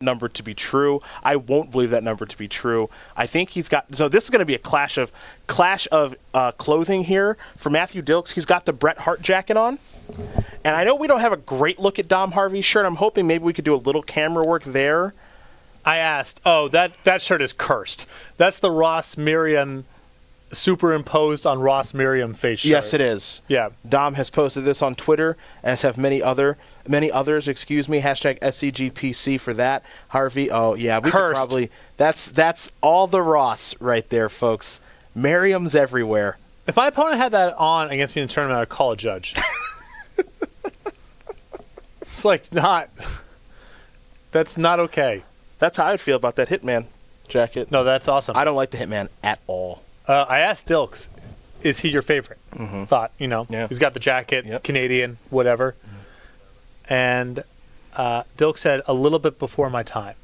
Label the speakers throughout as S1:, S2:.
S1: number to be true. I won't believe that number to be true. I think he's got. So this is going to be a clash of clothing here for Matthew Dilks. He's got the Bret Hart jacket on, and I know we don't have a great look at Dom Harvey's shirt. I'm hoping maybe we could do a little camera work there.
S2: I asked. Oh, that shirt is cursed. That's the Ross Miriam superimposed on Ross Miriam face shirt.
S1: Yes, it is.
S2: Yeah.
S1: Dom has posted this on Twitter, as have many others. Hashtag SCGPC for that. Harvey. Oh yeah, we could probably. That's all the Ross right there, folks. Miriam's everywhere.
S2: If my opponent had that on against me in a tournament, I'd call a judge. It's like not. That's not okay.
S1: That's how I'd feel about that Hitman jacket.
S2: No, that's awesome.
S1: I don't like the Hitman at all.
S2: I asked Dilks, is he your favorite?
S1: Mm-hmm.
S2: Thought,
S1: Yeah.
S2: He's got the jacket,
S1: Yep.
S2: Canadian, whatever. Mm-hmm. And Dilks said, a little bit before my time.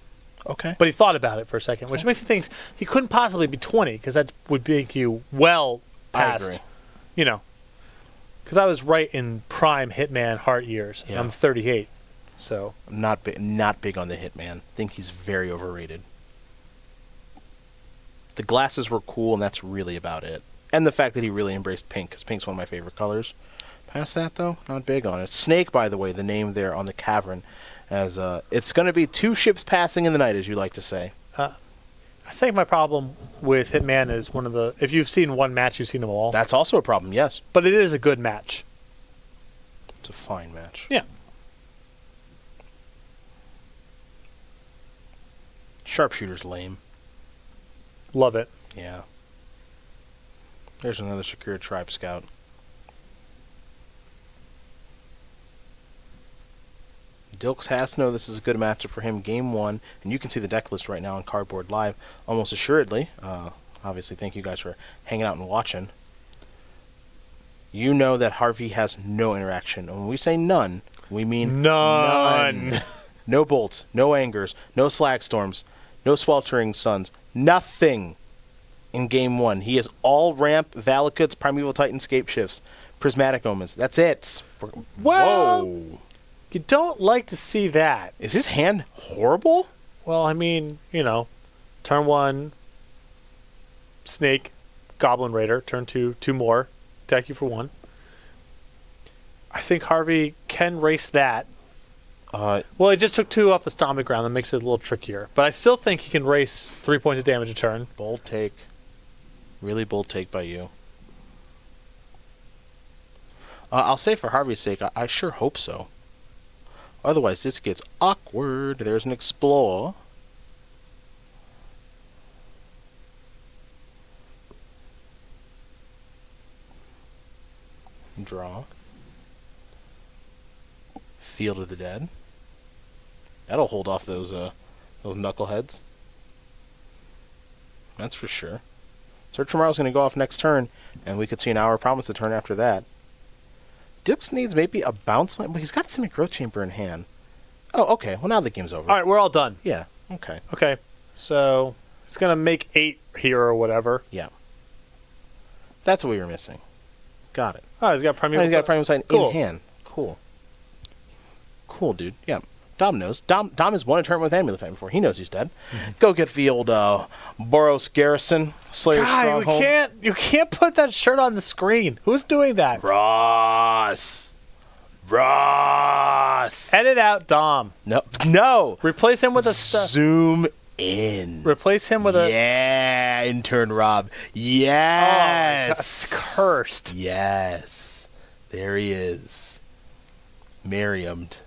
S1: Okay.
S2: But he thought about it for a second, which makes me think he couldn't possibly be 20, because that would make you well past,
S1: I agree.
S2: Because I was right in prime Hitman Hart years.
S1: Yeah.
S2: I'm 38, so.
S1: I'm not big on the Hitman. I think he's very overrated. The glasses were cool, and that's really about it. And the fact that he really embraced pink, because pink's one of my favorite colors. Past that, though, not big on it. Snake, by the way, the name there on the cavern, as it's going to be 2 ships passing in the night, as you like to say.
S2: I think my problem with Hitman is if you've seen one match, you've seen them all.
S1: That's also a problem, yes.
S2: But it is a good match.
S1: It's a fine match.
S2: Yeah.
S1: Sharpshooter's lame.
S2: Love it.
S1: Yeah. There's another secure tribe scout. Dilks has to know this is a good matchup for him. Game 1, and you can see the deck list right now on Cardboard Live, almost assuredly. Obviously, thank you guys for hanging out and watching. You know that Harvey has no interaction. And when we say none, we mean
S2: none.
S1: No bolts, no angers, no slag storms, no sweltering suns, nothing in Game 1. He is all ramp, Valakuts, Primeval Titan, Scape Shifts, Prismatic Omens. That's it.
S2: Well,
S1: whoa.
S2: You don't like to see that.
S1: Is his hand horrible?
S2: Well, I mean, turn 1, Snake, Goblin Raider. Turn 2, 2 more. Attack you for 1. I think Harvey can race that. Well, he just took 2 off the stomping ground. That makes it a little trickier. But I still think he can race 3 points of damage a turn.
S1: Bold take. Really bold take by you. I'll say for Harvey's sake, I sure hope so. Otherwise, this gets awkward. There's an Explore. Draw. Field of the Dead. That'll hold off those knuckleheads. That's for sure. Search for Tomorrow's going to go off next turn, and we could see an Hour of Promise the turn after that. Dilks needs maybe a bounce line, but he's got Simic Growth Chamber in hand. Oh, okay. Well, now the game's over.
S2: All right, we're all done.
S1: Yeah, okay.
S2: Okay, so it's going to make 8 here or whatever.
S1: Yeah. That's what we were missing. Got it.
S2: Oh, he's got Primeval.
S1: He's got Primeval Titan
S2: Cool.
S1: in hand. Cool. Cool, dude. Yeah. Dom knows. Dom has won a tournament with Amulet Titan before. He knows he's dead. Mm-hmm. Go get the old Boros Garrison, Slayer Stronghold.
S2: You can't put that shirt on the screen. Who's doing that?
S1: Ross.
S2: Edit out Dom.
S1: No.
S2: Replace him with a
S1: zoom in.
S2: Replace him with a.
S1: Yeah, intern Rob. Yes.
S2: Oh, that's cursed.
S1: Yes. There he is. Miriamed.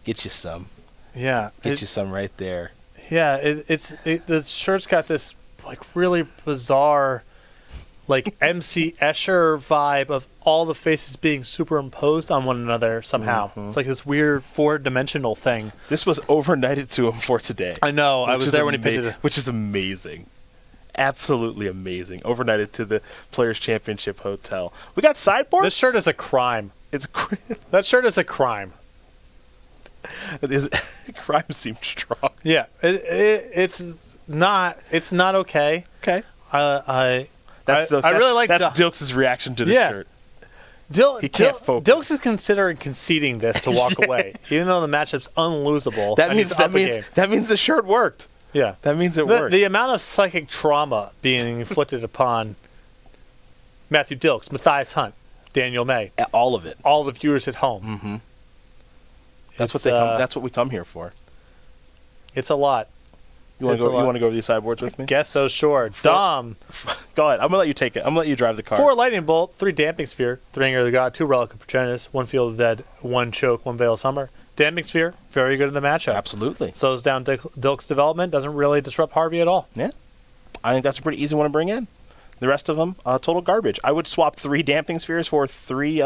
S1: Get you some.
S2: Yeah.
S1: Get you some right there.
S2: Yeah, the shirt's got this like really bizarre like MC Escher vibe of all the faces being superimposed on one another somehow. Mm-hmm. It's like this weird 4-dimensional thing.
S1: This was overnighted to him for today.
S2: I know. I was there when he painted it.
S1: Which is amazing. Absolutely amazing. Overnighted to the Players' Championship Hotel. We got sideboards?
S2: This shirt is a crime. That shirt is a crime.
S1: Crime seems strong.
S2: Yeah. It's not okay.
S1: Okay.
S2: I really like
S1: Dilks' reaction to the shirt. He can't focus.
S2: Dilks is considering conceding this to walk away, even though the matchup's unlosable.
S1: That
S2: and
S1: means
S2: he's up a game.
S1: that means the shirt worked.
S2: Yeah.
S1: That means it worked.
S2: The amount of psychic trauma being inflicted upon Matthew Dilks, Matthias Hunt, Daniel May,
S1: All of it.
S2: all the viewers at home.
S1: Mm-hmm. That's what they come. That's what we come here for.
S2: It's a lot.
S1: You want to go? You want to go over these sideboards with me?
S2: Guess so, sure. Dom.
S1: Go ahead. I'm gonna let you take it. I'm gonna let you drive the car.
S2: 4 Lightning Bolt, 3 Damping Sphere, 3 Anger of the God, 2 Relic of Patronus, 1 Field of the Dead, 1 Choke, 1 Veil of Summer. Damping Sphere, very good in the matchup.
S1: Absolutely.
S2: Slows down Dilk's development, doesn't really disrupt Harvey at all.
S1: Yeah. I think that's a pretty easy one to bring in. The rest of them, total garbage. I would swap 3 Damping Spheres for 3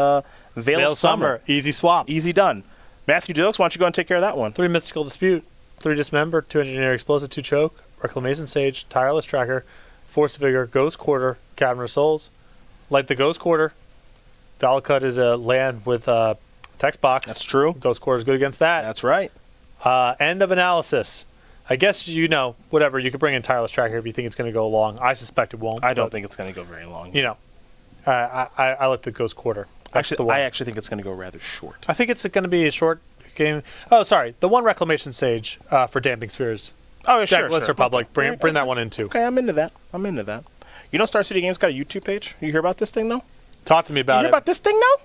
S1: Veil of Summer.
S2: Easy swap.
S1: Easy done. Matthew Dilks, why don't you go and take care of that one?
S2: 3 Mystical Dispute, 3 Dismember, 2 Engineer Explosive, 2 Choke, Reclamation Sage, Tireless Tracker, Force of Vigor, Ghost Quarter, Cavern of Souls. Like the Ghost Quarter, Valakut is a land with text box.
S1: That's true.
S2: Ghost Quarter is good against that.
S1: That's right.
S2: End of Analysis. I guess, whatever, you could bring in Tireless Tracker if you think it's going to go long. I suspect it won't.
S1: I don't think it's going to go very long.
S2: I like the Ghost Quarter. That's the one.
S1: I actually think it's going to go rather short.
S2: I think it's going to be a short game. Oh, sorry. The 1 Reclamation Sage for Damping Spheres.
S1: Oh, yeah, sure.
S2: Deckless Republic.
S1: Okay.
S2: Bring that one in, too.
S1: Okay, I'm into that. You know Star City Games got a YouTube page? You hear about this thing, though?
S2: Talk to me about
S1: You hear
S2: it.
S1: about this thing, now?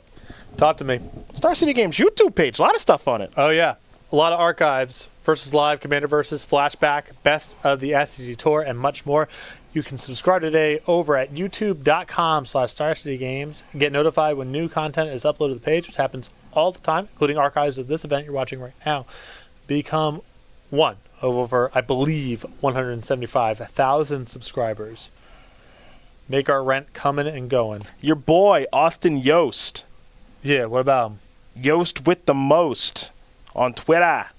S2: Talk to me.
S1: Star City Games YouTube page. A lot of stuff on it.
S2: Oh, yeah. A lot of archives. Versus Live, Commander Versus, Flashback, Best of the SCG Tour, and much more. You can subscribe today over at youtube.com/StarCityGames and get notified when new content is uploaded to the page, which happens all the time, including archives of this event you're watching right now. Become one of over, I believe, 175,000 subscribers. Make our rent coming and going.
S1: Your boy, Austin Yost.
S2: Yeah, what about him?
S1: Yost with the most on Twitter.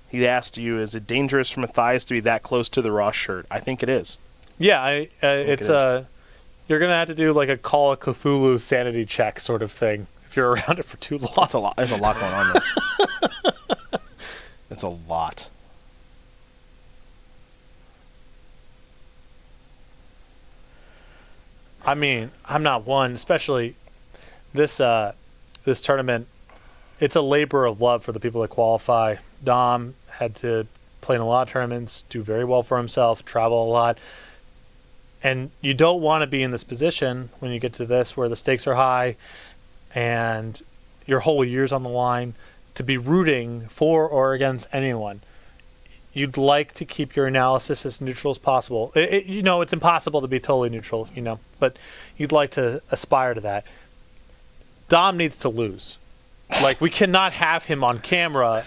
S1: He asked you, is it dangerous for Matthias to be that close to the Ross shirt? I think it is.
S2: Yeah, it's you're going to have to do like a Call of Cthulhu sanity check sort of thing if you're around it for too long.
S1: That's a lot. There's a lot going on there. It's a lot.
S2: I mean, I'm not one, especially this tournament. It's a labor of love for the people that qualify. Dom had to play in a lot of tournaments, do very well for himself, travel a lot. And you don't want to be in this position when you get to this where the stakes are high and your whole year's on the line to be rooting for or against anyone. You'd like to keep your analysis as neutral as possible. It's impossible to be totally neutral, but you'd like to aspire to that. Dom needs to lose. Like, we cannot have him on camera.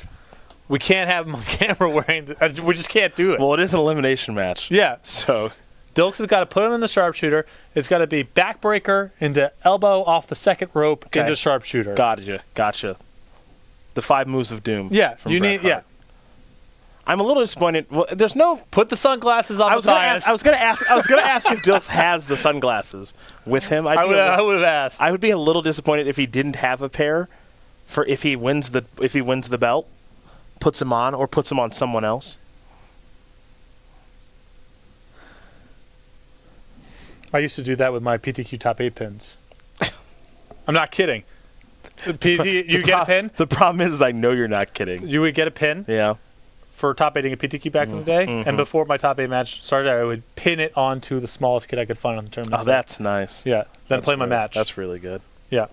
S2: We can't have him on camera wearing we just can't do it.
S1: Well, it is an elimination match.
S2: Yeah.
S1: So
S2: Dilks has got to put him in the sharpshooter. It's got to be backbreaker into elbow off the second rope into sharpshooter.
S1: Gotcha. The 5 moves of doom.
S2: Yeah,
S1: from Bret Hart. I'm a little disappointed. Well, there's no.
S2: Put the sunglasses on.
S1: I was gonna ask if Dilks has the sunglasses with him. I would
S2: have asked.
S1: I would be a little disappointed if he didn't have a pair. For if he wins the belt, puts him on or puts him on someone else.
S2: I used to do that with my PTQ top 8 pins. I'm not kidding. You get a pin?
S1: The problem is I know you're not kidding.
S2: You would get a pin?
S1: Yeah.
S2: For top 8ing a PTQ back in the day.
S1: Mm-hmm.
S2: And before my top 8 match started, I would pin it onto the smallest kid I could find on the tournament.
S1: Oh, that's nice.
S2: Yeah. Then play my match.
S1: That's really good.
S2: Yeah.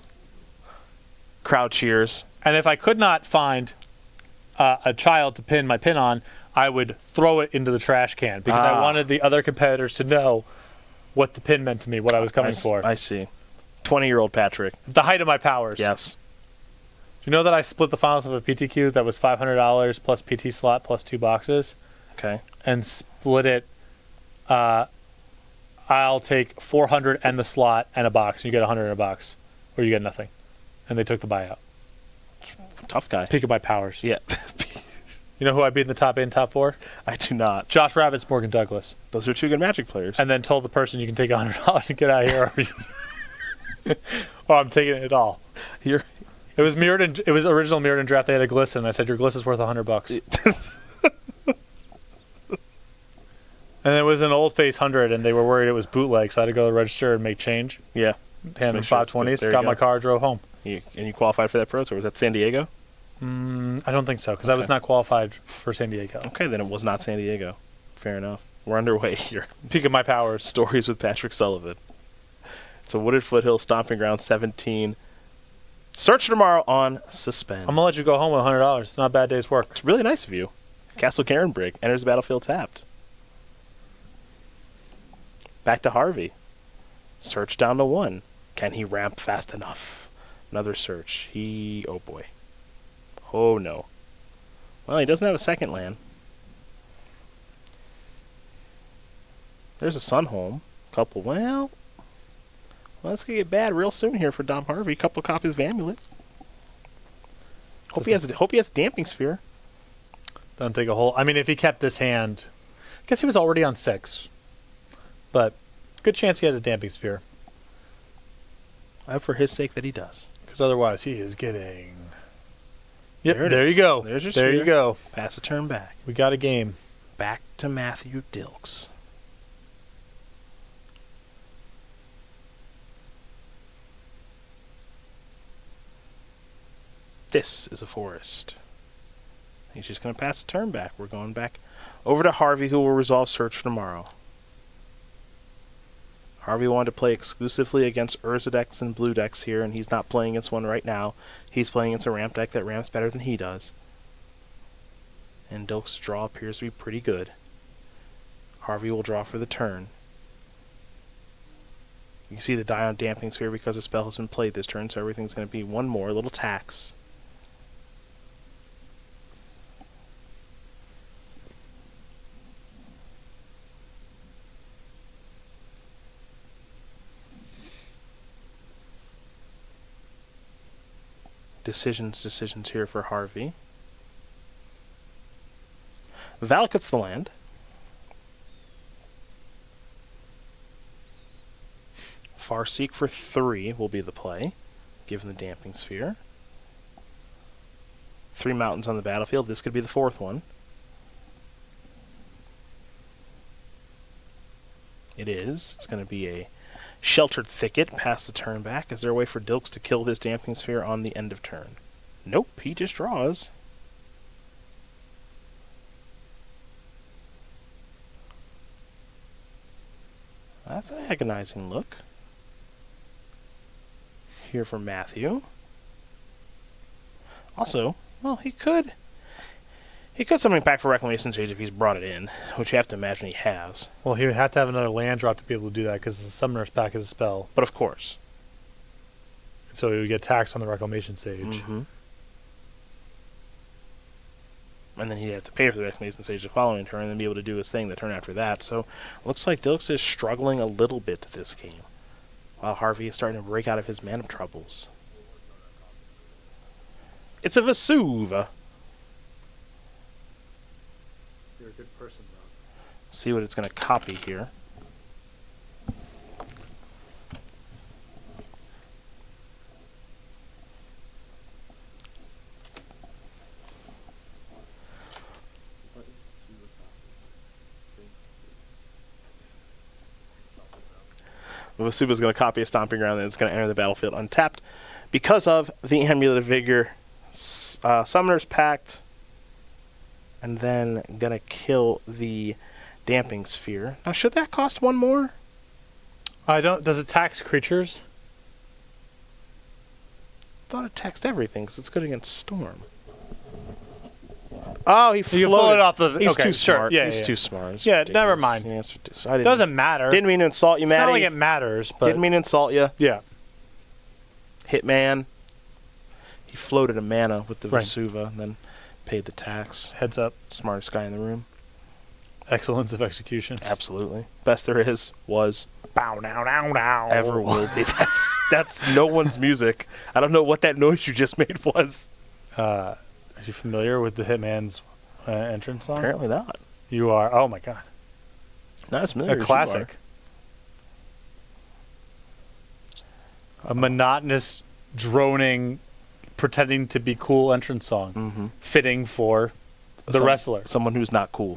S1: Crowd cheers.
S2: And if I could not find a child to pin my pin on, I would throw it into the trash can because I wanted the other competitors to know what the pin meant to me, what I was coming for.
S1: I see. 20-year-old Patrick.
S2: The height of my powers.
S1: Yes.
S2: Do you know that I split the finals of a PTQ that was $500 plus PT slot plus 2 boxes?
S1: Okay.
S2: And split it. I'll take $400 and the slot and a box. You get $100 in a box, or you get nothing. And they took the buyout.
S1: Tough guy.
S2: Peak of my powers.
S1: Yeah.
S2: You know who I beat in the top 8 and top 4?
S1: I do not.
S2: Josh Rabbits, Morgan Douglas.
S1: Those are 2 good Magic players.
S2: And then told the person you can take $100 and get out of here. Or I'm taking it all. It was mirrored. It was original mirrored in draft. They had a glisten. I said your glisten is worth $100. And it was an old face 100, and they were worried it was bootleg, so I had to go to the register and make change.
S1: Yeah.
S2: Handed
S1: make sure it's good.
S2: 520s,
S1: There you
S2: got my
S1: go.
S2: car, drove home.
S1: And you qualified for that Pro Tour. Was that San Diego?
S2: I don't think so, because I was not qualified for San Diego.
S1: Okay, then it was not San Diego. Fair enough. We're underway here.
S2: Peak of my powers.
S1: Stories with Patrick Sullivan. It's a Wooded Foothill Stomping Ground 17. Search tomorrow on Suspend.
S2: I'm going to let you go home with $100. It's not a bad day's work.
S1: It's really nice of you. Castle Cairnbrig enters the battlefield tapped. Back to Harvey. Search down to 1. Can he ramp fast enough? Another search. Oh boy. Oh no. Well, he doesn't have a second land. There's a Sunholm. Couple. Well, it's gonna get bad real soon here for Dom Harvey. Couple copies of Amulet. Hope he has a Damping Sphere.
S2: Doesn't take a whole... I mean, if he kept this hand... I guess he was already on 6. But good chance he has a Damping Sphere.
S1: I hope for his sake that he does.
S2: Because otherwise he is getting... Yep,
S1: There it
S2: there
S1: is.
S2: you go.
S1: There's your
S2: There you
S1: sphere.
S2: go.
S1: Pass a turn back.
S2: We got a game.
S1: Back to Matthew Dilks. This is a forest. He's just going to pass a turn back. We're going back over to Harvey, who will resolve search tomorrow. Harvey wanted to play exclusively against Urza decks and blue decks here, and he's not playing against one right now. He's playing against a ramp deck that ramps better than he does. And Dilks' draw appears to be pretty good. Harvey will draw for the turn. You can see the die on Damping Sphere because the spell has been played this turn, so everything's going to be one more little tax. Decisions here for Harvey. Valakut's the land. Farseek for 3 will be the play, given the Damping Sphere. 3 mountains on the battlefield. This could be the 4th one. It is. It's going to be a Sheltered Thicket past the turn back. Is there a way for Dilks to kill this Damping Sphere on the end of turn? Nope, he just draws. That's an agonizing look. Here for Matthew. Also, well, he could something back for Reclamation Stage if he's brought it in, which you have to imagine he has.
S2: Well, he would have to have another land drop to be able to do that because the Summoner's Pack is a spell.
S1: But of course.
S2: So he would get taxed on the Reclamation Stage.
S1: Mm-hmm. And then he'd have to pay for the Reclamation Stage the following turn and then be able to do his thing the turn after that. So looks like Dilks is struggling a little bit this game, while Harvey is starting to break out of his mana troubles. It's a Vesuva.
S2: You're a good person, Rob.
S1: See what it's going to copy here. Vesuva is going to copy a Stomping Ground and it's going to enter the battlefield untapped because of the Amulet of Vigor, Summoner's Pact, and then going to kill the Damping Sphere. Now, should that cost 1 more?
S2: I don't. Does it tax creatures?
S1: Thought it taxed everything because it's good against Storm. Oh, he
S2: You
S1: floated.
S2: float it off the.
S1: He's
S2: okay,
S1: too
S2: sure.
S1: smart.
S2: Yeah,
S1: He's
S2: yeah.
S1: too smart. It's
S2: Yeah,
S1: ridiculous.
S2: never mind.
S1: Yeah, it's ridiculous. I
S2: Doesn't matter.
S1: Didn't mean to insult you,
S2: It's
S1: Matty.
S2: not like it matters, but
S1: Didn't mean to insult you.
S2: yeah.
S1: Hitman. He floated a mana with the
S2: Right.
S1: Vesuva and then paid the tax.
S2: Heads up.
S1: Smartest guy in the room.
S2: Excellence of execution.
S1: Absolutely. Best there is, was,
S2: Bow now now now.
S1: ever will be. That's no one's music. I don't know what that noise you just made was.
S2: Are you familiar with the Hitman's entrance song?
S1: Apparently not.
S2: You are. Oh my god.
S1: Not as familiar
S2: A
S1: as you
S2: classic. A monotonous, droning, pretending to be cool entrance song,
S1: are. Mm-hmm.
S2: fitting for the wrestler.
S1: Someone who's not cool.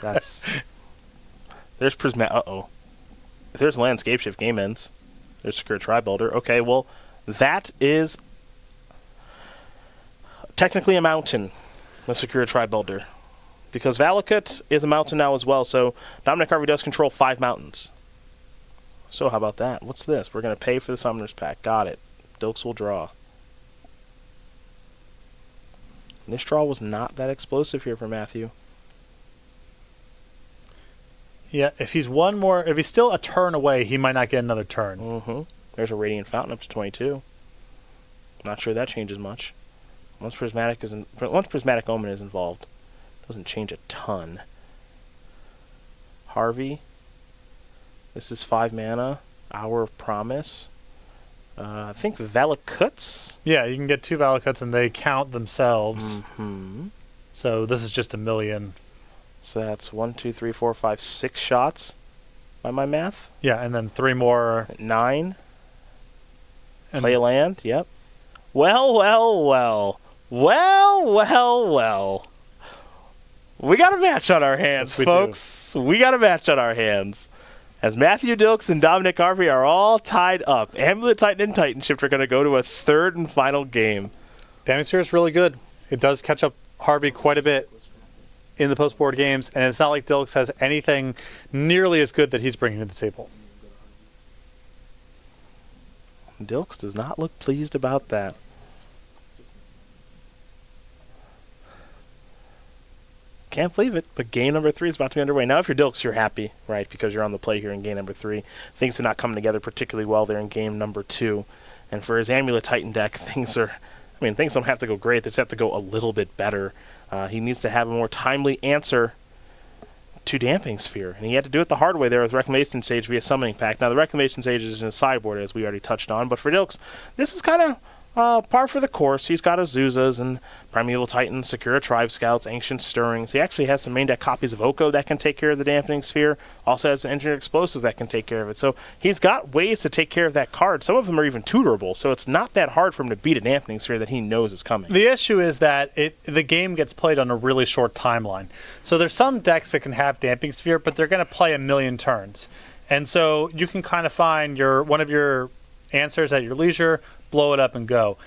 S1: That's. There's Prismatic. Uh-oh. If there's a landscape shift, game ends. There's Secure Tri-Builder. Okay, well, that is technically a mountain, the Secure Tri-Builder. Because Valakut is a mountain now as well, so Dominic Harvey does control 5 mountains. So how about that? What's this? We're going to pay for the Summoner's Pack. Got it. Dilks will draw. This draw was not that explosive here for Matthew.
S2: Yeah, if he's still a turn away, he might not get another turn.
S1: There's a Radiant Fountain up to 22. Not sure that changes much. Once Prismatic Omen is involved, doesn't change a ton. Harvey. This is 5 mana. Hour of Promise. I think Valakuts.
S2: Yeah, you can get 2 Valakuts and they count themselves. So this is just 1,000,000.
S1: So that's 1, 2, 3, 4, 5, 6 shots by my math.
S2: Yeah, and then 3 more.
S1: 9.
S2: And
S1: Play a land. Yep. Well. We got a match on our hands,
S2: Yes, we
S1: folks. We got a match on our hands. As Matthew Dilks and Dominic Harvey are all tied up. Amulet Titan and Titan Shift are going to go to a third and final game.
S2: Damning Sphere is really good. It does catch up Harvey quite a bit in the post-board games, and it's not like Dilks has anything nearly as good that he's bringing to the table.
S1: Dilks does not look pleased about that. Can't believe it, but game number 3 is about to be underway. Now, if you're Dilks, you're happy, right, because you're on the play here in game number 3. Things are not coming together particularly well there in game number 2. And for his Amulet Titan deck, things don't have to go great. They just have to go a little bit better. He needs to have a more timely answer to Damping Sphere. And he had to do it the hard way there with Reclamation Sage via Summoning Pack. Now, the Reclamation Sage is in his sideboard, as we already touched on. But for Dilks, this is kind of par for the course. He's got Azuzas and Primeval Titans, Sakura Tribe Scouts, Ancient Stirrings. He actually has some main deck copies of Oko that can take care of the Dampening Sphere. Also has Engineered Explosives that can take care of it. So he's got ways to take care of that card. Some of them are even tutorable, so it's not that hard for him to beat a Dampening Sphere that he knows is coming.
S2: The issue is that the game gets played on a really short timeline. So there's some decks that can have Damping Sphere, but they're going to play 1,000,000 turns. And so you can kind of find one of your answers at your leisure, blow it up and go.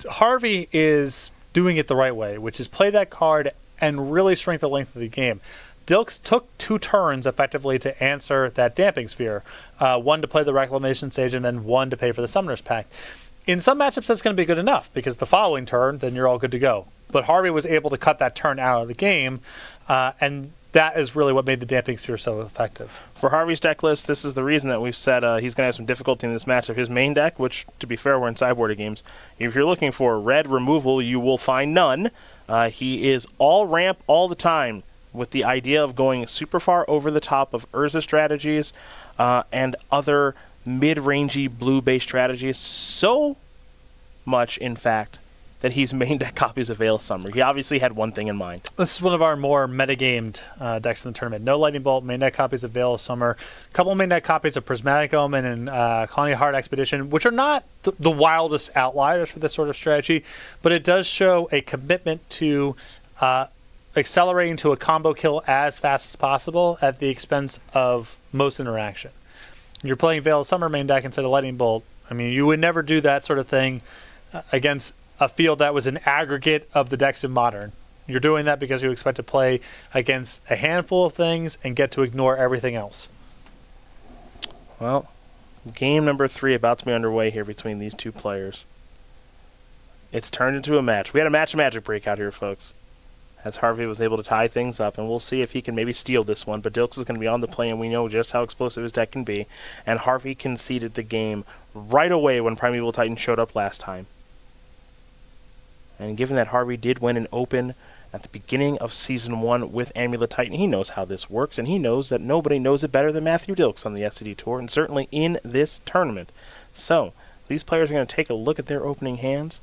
S2: Harvey is doing it the right way, which is play that card and really shrink the length of the game. Dilks took 2 turns effectively to answer that Damping Sphere. 1 to play the Reclamation Sage and then 1 to pay for the Summoner's Pack. In some matchups, that's going to be good enough because the following turn, then you're all good to go. But Harvey was able to cut that turn out of the game, and that is really what made the Damping Sphere so effective.
S1: For Harvey's deck list, this is the reason that we've said he's going to have some difficulty in this matchup. His main deck, which, to be fair, we're in sideboard games. If you're looking for red removal, you will find none. He is all ramp all the time with the idea of going super far over the top of Urza strategies and other mid-rangey blue-based strategies. So much, in fact, that he's main deck copies of Veil of Summer. He obviously had one thing in mind.
S2: This is one of our more metagamed decks in the tournament. No Lightning Bolt, main deck copies of Veil of Summer, a couple main deck copies of Prismatic Omen and Colony Heart Expedition, which are not the wildest outliers for this sort of strategy, but it does show a commitment to accelerating to a combo kill as fast as possible at the expense of most interaction. You're playing Veil of Summer main deck instead of Lightning Bolt. I mean, you would never do that sort of thing against a field that was an aggregate of the decks in Modern. You're doing that because you expect to play against a handful of things and get to ignore everything else.
S1: Well, game number 3 about to be underway here between these two players. It's turned into a match. We had a match of magic break out here, folks, as Harvey was able to tie things up, and we'll see if he can maybe steal this one. But Dilks is going to be on the play, and we know just how explosive his deck can be. And Harvey conceded the game right away when Primeval Titan showed up last time. And given that Harvey did win an Open at the beginning of Season 1 with Amulet Titan, he knows how this works, and he knows that nobody knows it better than Matthew Dilks on the SCG Tour, and certainly in this tournament. So, these players are going to take a look at their opening hands.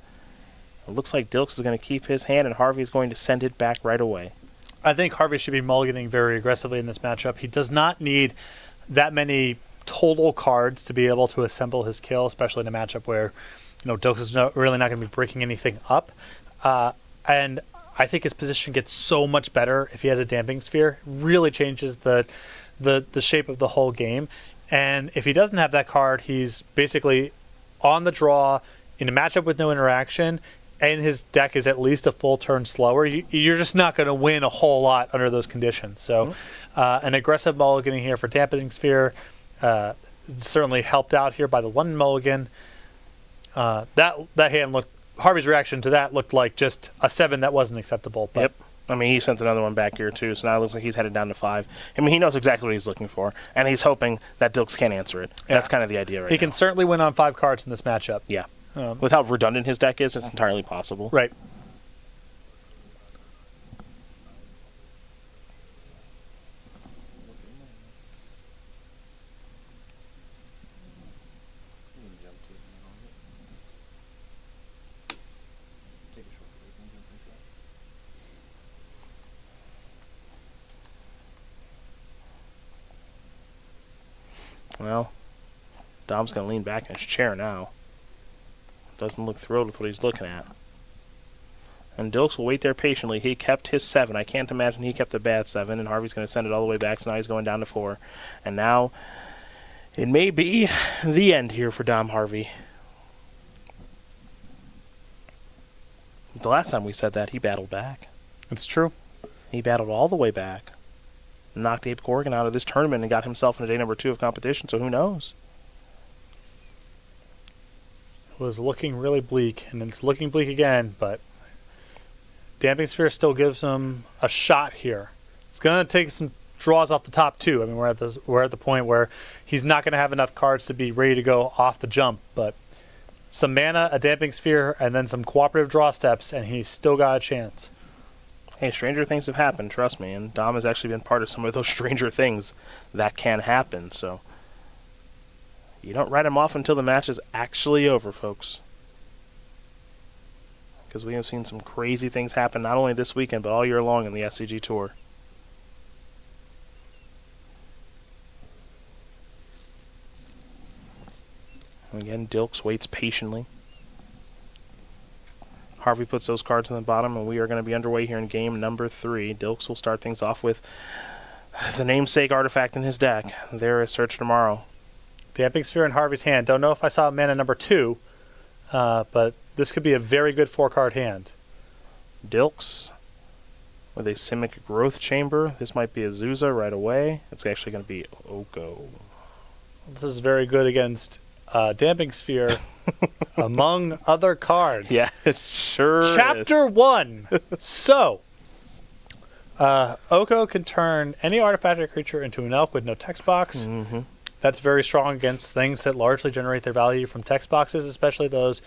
S1: It looks like Dilks is going to keep his hand, and Harvey is going to send it back right away.
S2: I think Harvey should be mulliganing very aggressively in this matchup. He does not need that many total cards to be able to assemble his kill, especially in a matchup where Dilks is really not going to be breaking anything up. And I think his position gets so much better if he has a Damping Sphere. It really changes the shape of the whole game. And if he doesn't have that card, he's basically on the draw in a matchup with no interaction, and his deck is at least a full turn slower. You're just not going to win a whole lot under those conditions. So an aggressive mulligan here for Dampening Sphere certainly helped out here by the London mulligan. That hand looked, Harvey's reaction to that looked like just a 7 that wasn't acceptable. But
S1: yep. I mean, he sent another one back here, too, so now it looks like he's headed down to 5. I mean, he knows exactly what he's looking for, and he's hoping that Dilks can't answer it. Yeah. That's kind of the idea right now.
S2: He can certainly win on 5 cards in this matchup.
S1: Yeah. With how redundant his deck is, it's entirely possible.
S2: Right.
S1: Well, Dom's going to lean back in his chair now. Doesn't look thrilled with what he's looking at. And Dilks will wait there patiently. He kept his 7. I can't imagine he kept a bad 7, and Harvey's going to send it all the way back, so now he's going down to 4. And now it may be the end here for Dom Harvey. The last time we said that, he battled back.
S2: It's true.
S1: He battled all the way back. Knocked Abe Corrigan out of this tournament and got himself into day number 2 of competition, so who knows?
S2: It was looking really bleak, and it's looking bleak again, but Damping Sphere still gives him a shot here. It's going to take some draws off the top, too. I mean, we're at the point where he's not going to have enough cards to be ready to go off the jump, but some mana, a Damping Sphere, and then some cooperative draw steps, and he's still got a chance.
S1: Hey, stranger things have happened, trust me, and Dom has actually been part of some of those stranger things that can happen, so you don't write him off until the match is actually over, folks. Because we have seen some crazy things happen not only this weekend, but all year long in the SCG Tour. Again, Dilks waits patiently. Harvey puts those cards in the bottom, and we are going to be underway here in game number 3. Dilks will start things off with the namesake artifact in his deck. There is Search Tomorrow.
S2: Damping Sphere in Harvey's hand. Don't know if I saw mana number 2, but this could be a very good 4-card hand.
S1: Dilks with a Simic Growth Chamber. This might be a Zuza right away. It's actually going to be Oko.
S2: This is very good against Damping Sphere, among other cards.
S1: Yeah, it sure
S2: Chapter
S1: is.
S2: 1. So, Oko can turn any artifact or creature into an elk with no text box.
S1: Mm-hmm.
S2: That's very strong against things that largely generate their value from text boxes, especially those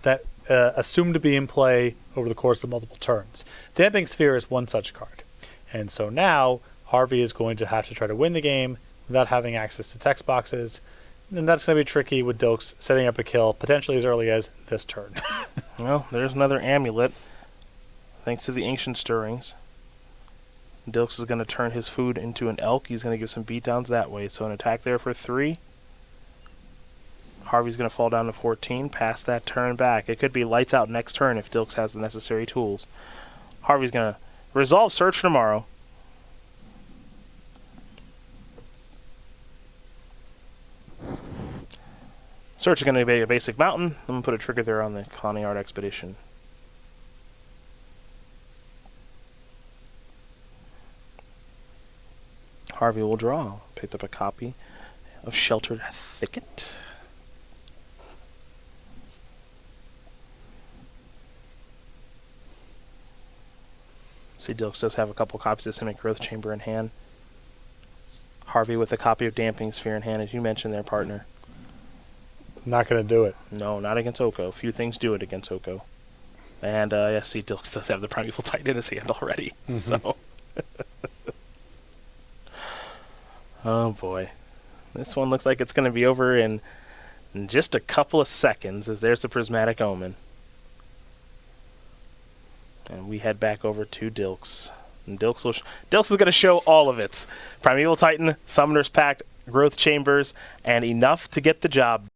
S2: that assume to be in play over the course of multiple turns. Damping Sphere is one such card. And so now, Harvey is going to have to try to win the game without having access to text boxes. And that's going to be tricky with Dilks setting up a kill potentially as early as this turn.
S1: Well, there's another amulet. Thanks to the Ancient Stirrings. Dilks is going to turn his food into an elk. He's going to give some beatdowns that way. So an attack there for 3. Harvey's going to fall down to 14. Pass that turn back. It could be lights out next turn if Dilks has the necessary tools. Harvey's going to resolve Search Tomorrow. Search is going to be a basic mountain. I'm going to put a trigger there on the Conning Art Expedition. Harvey will draw. Picked up a copy of Sheltered Thicket. See, Dilks does have a couple copies of Simic Growth Chamber in hand. Harvey with a copy of Damping Sphere in hand, as you mentioned there, partner.
S2: Not going to do it.
S1: No, not against Oko. Few things do it against Oko. And, yeah, see, Dilks does have the Primeval Titan in his hand already. So, oh, boy. This one looks like it's going to be over in just a couple of seconds, as there's the Prismatic Omen. And we head back over to Dilks. And Dilks is going to show all of it. Primeval Titan, Summoner's Pact, Growth Chambers, and enough to get the job